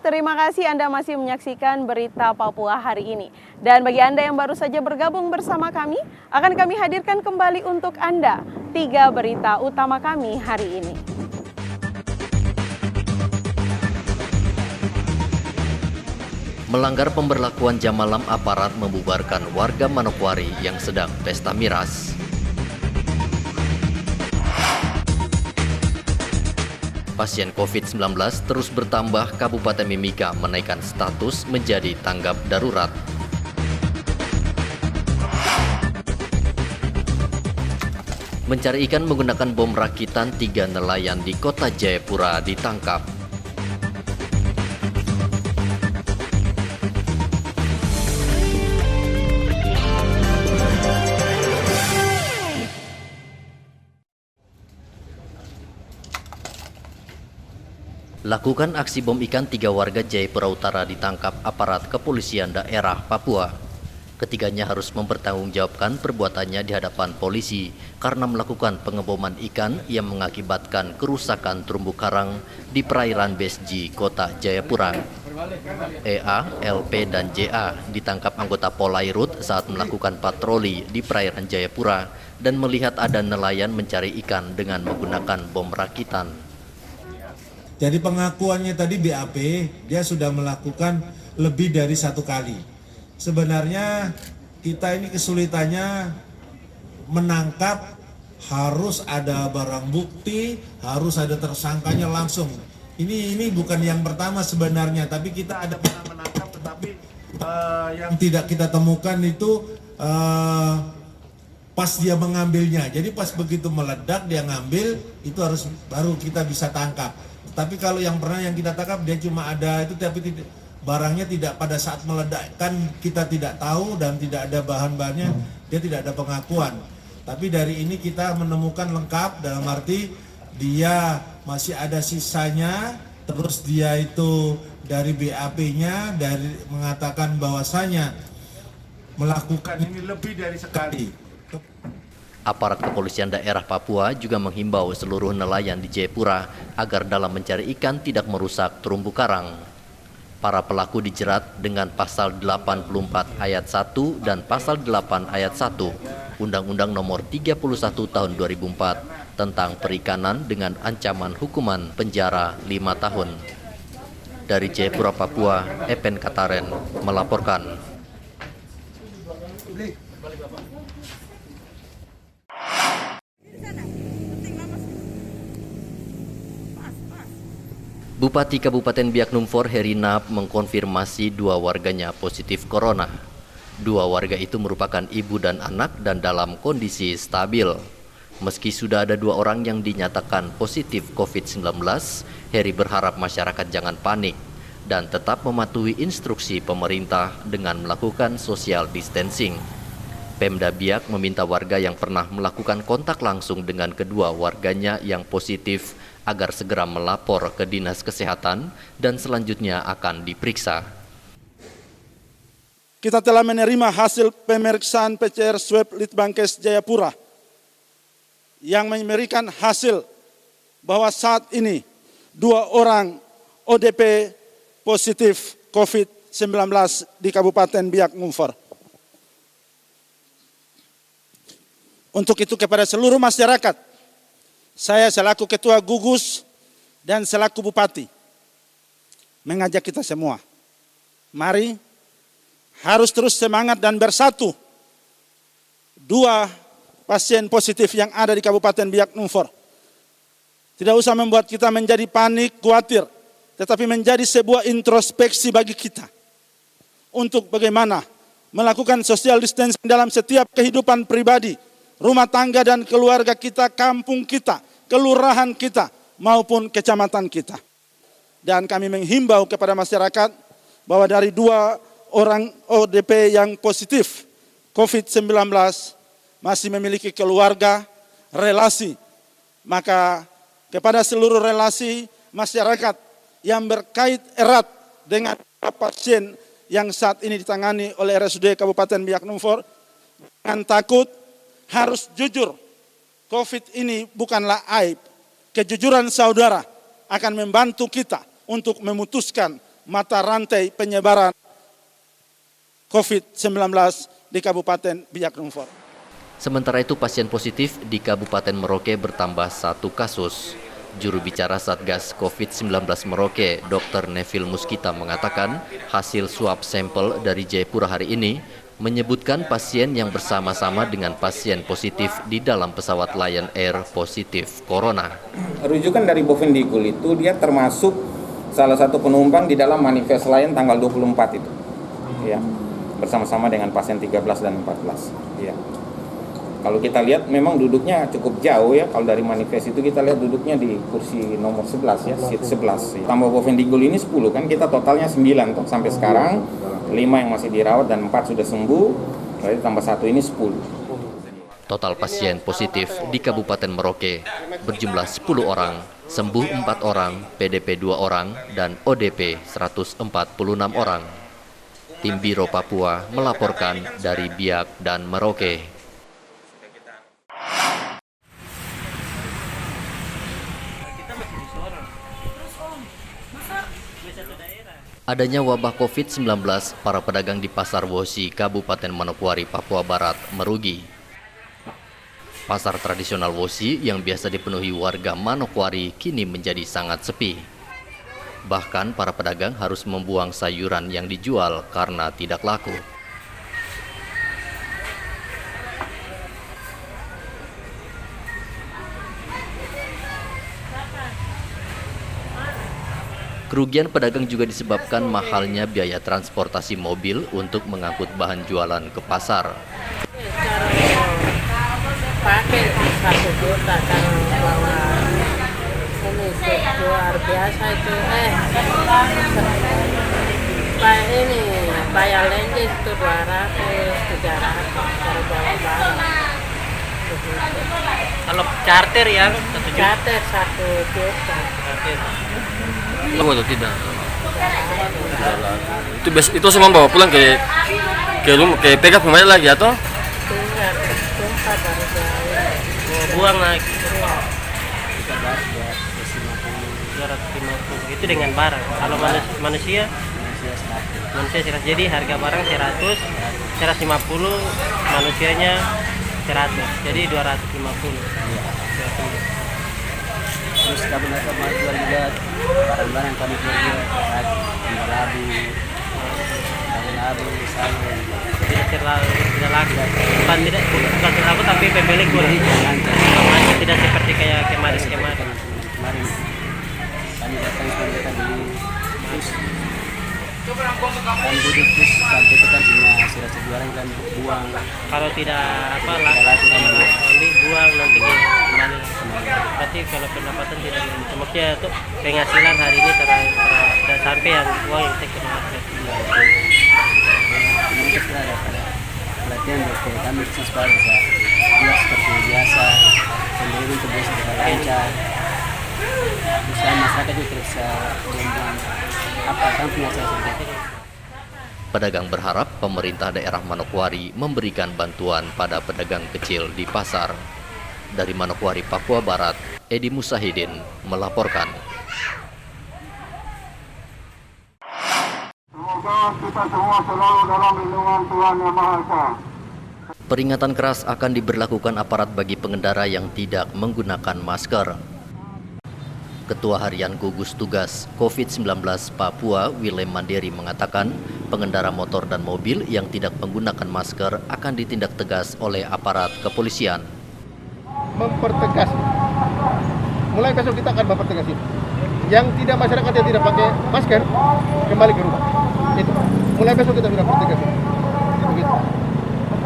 terima kasih Anda masih menyaksikan Berita Papua hari ini. Dan bagi Anda yang baru saja bergabung bersama kami, akan kami hadirkan kembali untuk Anda 3 berita utama kami hari ini. Melanggar pemberlakuan jam malam, aparat membubarkan warga Manokwari yang sedang pesta miras. Pasien COVID-19 terus bertambah, Kabupaten Mimika menaikkan status menjadi tanggap darurat. Mencari ikan menggunakan bom rakitan, 3 nelayan di Kota Jayapura ditangkap. Lakukan aksi bom ikan, 3 warga Jayapura Utara ditangkap aparat kepolisian daerah Papua. Ketiganya harus mempertanggungjawabkan perbuatannya di hadapan polisi karena melakukan pengeboman ikan yang mengakibatkan kerusakan terumbu karang di perairan Besji, Kota Jayapura. EA, LP, dan JA ditangkap anggota Polairut saat melakukan patroli di perairan Jayapura dan melihat ada nelayan mencari ikan dengan menggunakan bom rakitan. Jadi pengakuannya tadi BAP, dia sudah melakukan lebih dari 1 kali. Sebenarnya kita ini kesulitannya menangkap, harus ada barang bukti, harus ada tersangkanya langsung. Ini bukan yang pertama sebenarnya, tapi kita ada pernah menangkap, tetapi yang tidak kita temukan itu pas dia mengambilnya. Jadi pas begitu meledak dia ngambil, itu harus baru kita bisa tangkap. Tapi kalau yang pernah yang kita tangkap dia cuma ada itu, tapi barangnya tidak pada saat meledakkan, kita tidak tahu dan tidak ada bahan-bahannya, dia tidak ada pengakuan. Tapi dari ini kita menemukan lengkap, dalam arti dia masih ada sisanya, terus dia itu dari BAP-nya dari mengatakan bahwasanya melakukan ini lebih dari sekali. Aparat kepolisian daerah Papua juga menghimbau seluruh nelayan di Jayapura agar dalam mencari ikan tidak merusak terumbu karang. Para pelaku dijerat dengan pasal 84 ayat 1 dan pasal 8 ayat 1 Undang-Undang Nomor 31 Tahun 2004 tentang perikanan dengan ancaman hukuman penjara 5 tahun. Dari Jayapura, Papua, Epen Kataren melaporkan. Bupati Kabupaten Biak Numfor Herinap mengkonfirmasi 2 warganya positif corona. 2 warga itu merupakan ibu dan anak dan dalam kondisi stabil. Meski sudah ada 2 orang yang dinyatakan positif COVID-19, Heri berharap masyarakat jangan panik dan tetap mematuhi instruksi pemerintah dengan melakukan social distancing. Pemda Biak meminta warga yang pernah melakukan kontak langsung dengan kedua warganya yang positif agar segera melapor ke Dinas Kesehatan dan selanjutnya akan diperiksa. Kita telah menerima hasil pemeriksaan PCR swab Litbangkes Jayapura yang memberikan hasil bahwa saat ini 2 orang ODP positif COVID-19 di Kabupaten Biak Numfor. Untuk itu kepada seluruh masyarakat, saya selaku Ketua Gugus dan selaku Bupati mengajak kita semua, mari harus terus semangat dan bersatu. 2 pasien positif yang ada di Kabupaten Biak Numfor tidak usah membuat kita menjadi panik, khawatir, tetapi menjadi sebuah introspeksi bagi kita untuk bagaimana melakukan social distancing dalam setiap kehidupan pribadi, rumah tangga dan keluarga kita, kampung kita, kelurahan kita, maupun kecamatan kita. Dan kami menghimbau kepada masyarakat bahwa dari 2 orang ODP yang positif COVID-19 masih memiliki keluarga, relasi. Maka kepada seluruh relasi masyarakat yang berkait erat dengan pasien yang saat ini ditangani oleh RSUD Kabupaten Biak Numfor, jangan takut, harus jujur. COVID ini bukanlah aib. Kejujuran saudara akan membantu kita untuk memutuskan mata rantai penyebaran COVID-19 di Kabupaten Biak Numfor. Sementara itu pasien positif di Kabupaten Merauke bertambah 1 kasus. Juru bicara Satgas COVID-19 Merauke, Dr. Neville Muskita mengatakan hasil swab sampel dari Jayapura hari ini menyebutkan pasien yang bersama-sama dengan pasien positif di dalam pesawat Lion Air positif corona. Rujukan dari Bovendigul itu dia termasuk salah satu penumpang di dalam manifest Lion tanggal 24 itu. Ya. Bersama-sama dengan pasien 13 dan 14. Ya. Kalau kita lihat memang duduknya cukup jauh ya. Kalau dari manifest itu kita lihat duduknya di kursi nomor 11 ya, seat 11. Ya. Tambah Bovendigul ini 10 kan kita totalnya 9 tuh sampai sekarang. 5 yang masih dirawat dan 4 sudah sembuh. Berarti tambah 1 ini 10. Total pasien positif di Kabupaten Merauke berjumlah 10 orang, sembuh 4 orang, PDP 2 orang, dan ODP 146 orang. Tim Biro Papua melaporkan dari Biak dan Merauke. Adanya wabah COVID-19, para pedagang di Pasar Wosi, Kabupaten Manokwari, Papua Barat merugi. Pasar tradisional Wosi yang biasa dipenuhi warga Manokwari kini menjadi sangat sepi. Bahkan para pedagang harus membuang sayuran yang dijual karena tidak laku. Kerugian pedagang juga disebabkan mahalnya biaya transportasi mobil untuk mengangkut bahan jualan ke pasar. Pakai 1 juta kalau bawa ini luar biasa itu ini bayar lenjes itu 200 300 kalau bawa barang. Kalau charter ya, Charter 1 juta. Tunggu atau tidak? Itu semua bawa pulang ke PK kembali lagi atau? Tinggal tempat baru jauh. Buang lagi. 250 itu dengan barang. Kalau manusia 100. Jadi harga barang 100, 150, manusianya 100. Jadi 250. Terus kami jual juga barang-barang kami jual labu, sayur. Tidak laku. Bukan terlaku tapi pemilik kurang. Tidak seperti kayak kemarin. Kemarin kami datang mereka beli terus kami duduk terus sampai kita punya hasil jualan kan buang. Kalau tidak laku nanti buang nanti kembali. Berarti kalau pendapatan tidak maksudnya itu penghasilan hari ini tidak sampai yang uang yang saya kena. Ini kita ada pelatihan buat kami supaya bisa buat seperti biasa sendiri untuk bisa lancar. Terus masyarakat juga bisa buang apa samping hasil seperti ini. Pedagang berharap pemerintah daerah Manokwari memberikan bantuan pada pedagang kecil di pasar. Dari Manokwari, Papua Barat, Edi Musahidin melaporkan. Semoga kita semua selalu dalam lindungan Tuhan Yang Maha Esa. Peringatan keras akan diberlakukan aparat bagi pengendara yang tidak menggunakan masker. Ketua Harian Gugus Tugas COVID-19 Papua, Willem Mandiri mengatakan, pengendara motor dan mobil yang tidak menggunakan masker akan ditindak tegas oleh aparat kepolisian. Mempertegas. Mulai besok kita akan mempertegas itu. Yang tidak masyarakat yang tidak pakai masker kembali ke rumah. Itu. Mulai besok kita sudah pertegas. Begitu.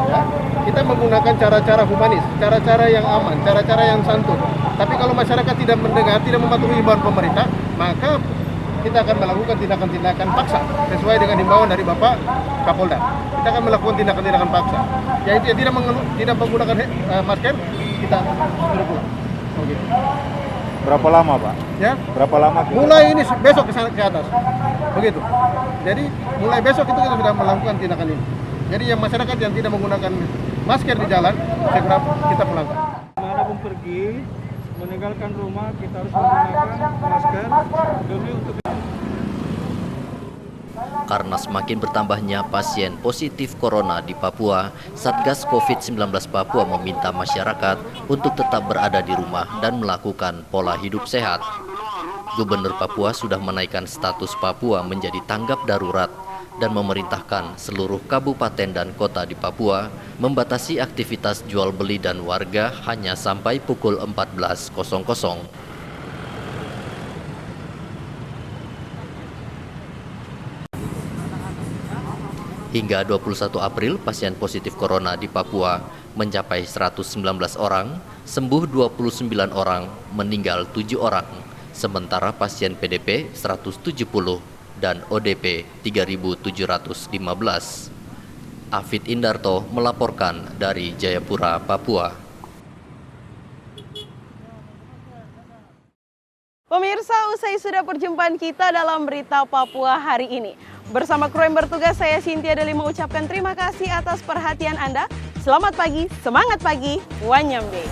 Ya. Kita menggunakan cara-cara humanis, cara-cara yang aman, cara-cara yang santun. Tapi kalau masyarakat tidak mendengar, tidak mematuhi himbauan pemerintah, maka kita akan melakukan tindakan-tindakan paksa sesuai dengan himbauan dari Bapak Kapolda. Kita akan melakukan tindakan-tindakan paksa. Yaitu yang tidak menggunakan masker, kita suruh pulang. Begitu. Berapa lama, Pak? Ya. Berapa lama? Mulai ini besok ke atas. Begitu. Jadi mulai besok itu kita sudah melakukan tindakan ini. Jadi yang masyarakat yang tidak menggunakan masker di jalan, segera kita pulangkan. Manapun pergi, meninggalkan rumah, kita harus menggunakan masker demi untuk Karena semakin bertambahnya pasien positif corona di Papua, Satgas COVID-19 Papua meminta masyarakat untuk tetap berada di rumah dan melakukan pola hidup sehat. Gubernur Papua sudah menaikkan status Papua menjadi tanggap darurat dan memerintahkan seluruh kabupaten dan kota di Papua membatasi aktivitas jual beli dan warga hanya sampai pukul 14.00. Hingga 21 April, pasien positif corona di Papua mencapai 119 orang, sembuh 29 orang, meninggal 7 orang, sementara pasien PDP 170 dan ODP 3.715. Afid Indarto melaporkan dari Jayapura, Papua. Pemirsa, usai sudah perjumpaan kita dalam Berita Papua hari ini. Bersama kru yang bertugas, saya Cynthia Deli mengucapkan terima kasih atas perhatian Anda. Selamat pagi, semangat pagi, Wanyambe.